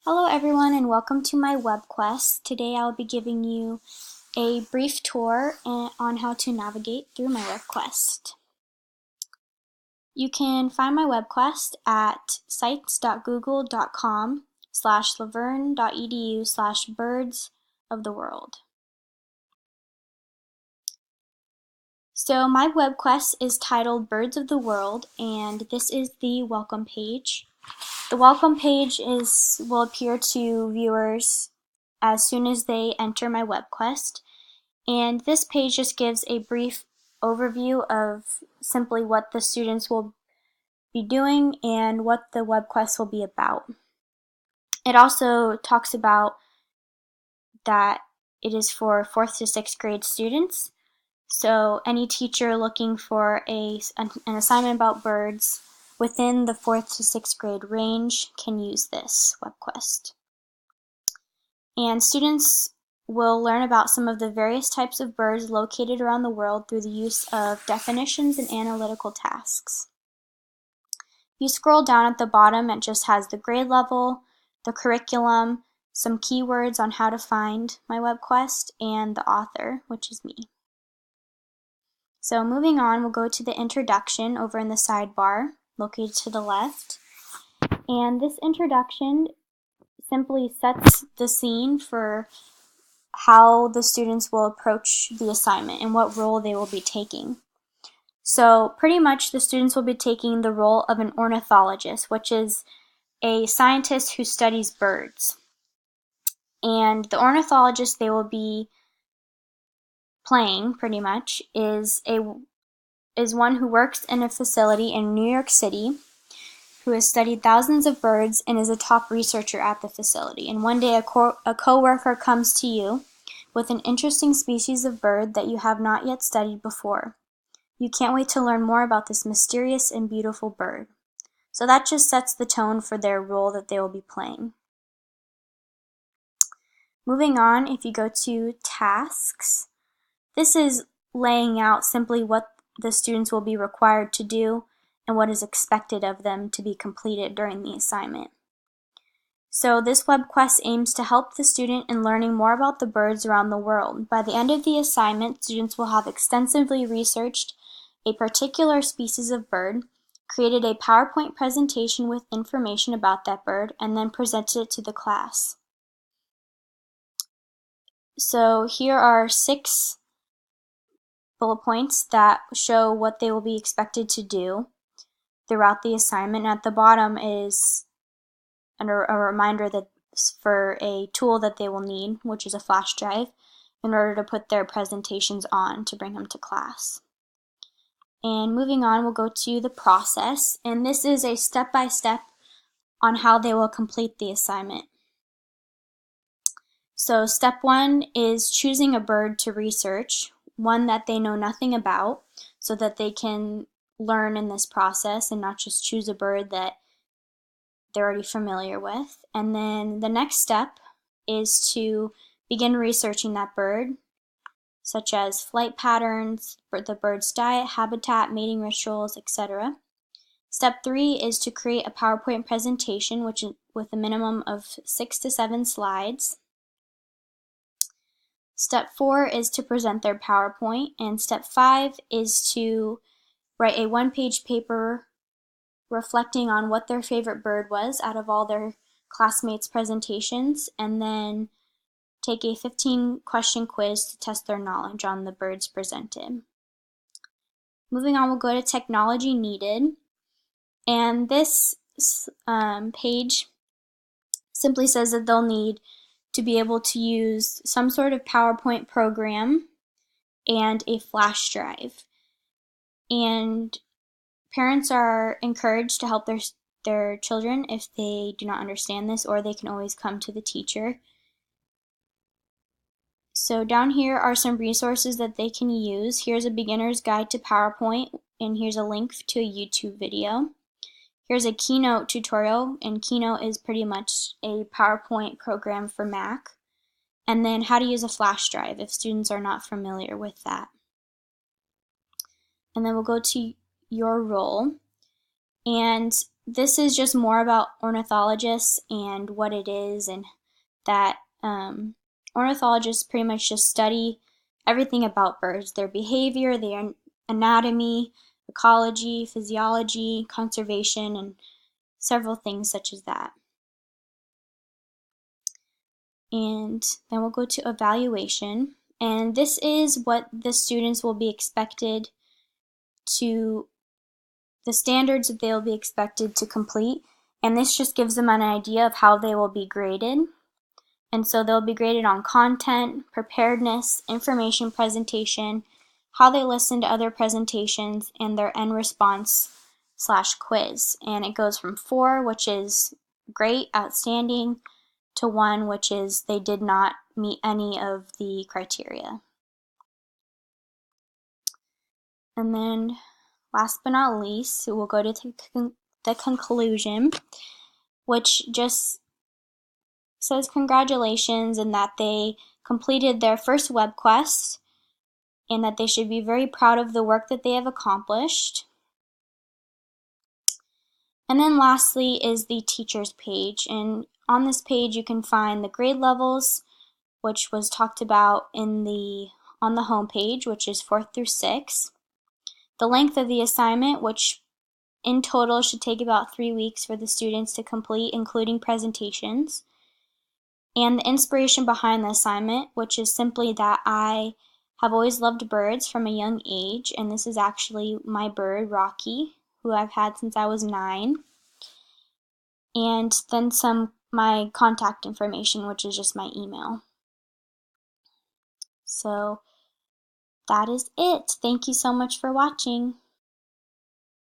Hello everyone and welcome to my Webquest. Today I'll be giving you a brief tour on how to navigate through my Webquest. You can find my Webquest at sites.google.com/laverne.edu/birds of the world. So my Webquest is titled Birds of the World, and this is the welcome page. The welcome page will appear to viewers as soon as they enter my Webquest, and this page just gives a brief overview of simply what the students will be doing and what the Webquest will be about. It also talks about that it is for 4th to 6th grade students, so any teacher looking for an assignment about birds within the 4th to 6th grade range can use this Webquest. And students will learn about some of the various types of birds located around the world through the use of definitions and analytical tasks. If you scroll down at the bottom, it just has the grade level, the curriculum, some keywords on how to find my Webquest, and the author, which is me. So moving on, we'll go to the introduction over in the sidebar, located to the left. And this introduction simply sets the scene for how the students will approach the assignment and what role they will be taking. So pretty much the students will be taking the role of an ornithologist, which is a scientist who studies birds. And the ornithologist they will be playing pretty much is one who works in a facility in New York City who has studied thousands of birds and is a top researcher at the facility. And one day a coworker comes to you with an interesting species of bird that you have not yet studied before. You can't wait to learn more about this mysterious and beautiful bird. So that just sets the tone for their role that they will be playing. Moving on, if you go to tasks, this is laying out simply what the students will be required to do and what is expected of them to be completed during the assignment. So this Webquest aims to help the student in learning more about the birds around the world. By the end of the assignment, students will have extensively researched a particular species of bird, created a PowerPoint presentation with information about that bird, and then presented it to the class. So here are 6 bullet points that show what they will be expected to do throughout the assignment. At the bottom is a reminder that for a tool that they will need, which is a flash drive, in order to put their presentations on to bring them to class. And moving on, we'll go to the process, and this is a step-by-step on how they will complete the assignment. So step 1 is choosing a bird to research, one that they know nothing about, so that they can learn in this process and not just choose a bird that they're already familiar with. And then the next step is to begin researching that bird, such as flight patterns, the bird's diet, habitat, mating rituals, etc. Step 3 is to create a PowerPoint presentation with a minimum of 6 to 7 slides. Step 4 is to present their PowerPoint, and step 5 is to write a 1-page paper reflecting on what their favorite bird was out of all their classmates' presentations, and then take a 15-question quiz to test their knowledge on the birds presented. Moving on, we'll go to technology needed, and this page simply says that they'll need to be able to use some sort of PowerPoint program and a flash drive. And parents are encouraged to help their children if they do not understand this, or they can always come to the teacher. So down here are some resources that they can use. Here's a beginner's guide to PowerPoint, and here's a link to a YouTube video. Here's a Keynote tutorial, and Keynote is pretty much a PowerPoint program for Mac. And then how to use a flash drive if students are not familiar with that. And then we'll go to your role. And this is just more about ornithologists and what it is, and that ornithologists pretty much just study everything about birds, their behavior, their anatomy, ecology, physiology, conservation, and several things such as that. And then we'll go to evaluation. And this is what the students will be expected to, the standards that they'll be expected to complete. And this just gives them an idea of how they will be graded. And so they'll be graded on content, preparedness, information presentation, how they listen to other presentations, and their end response / quiz. And it goes from 4, which is great, outstanding, to 1, which is they did not meet any of the criteria. And then last but not least, we'll go to the conclusion, which just says congratulations and that they completed their first Webquest and that they should be very proud of the work that they have accomplished. And then lastly is the teachers page, and on this page you can find the grade levels, which was talked about on the home page, which is 4th through 6th. The length of the assignment, which in total should take about 3 weeks for the students to complete, including presentations. And the inspiration behind the assignment, which is simply that I have always loved birds from a young age, and this is actually my bird, Rocky, who I've had since I was 9. And then my contact information, which is just my email. So that is it. Thank you so much for watching.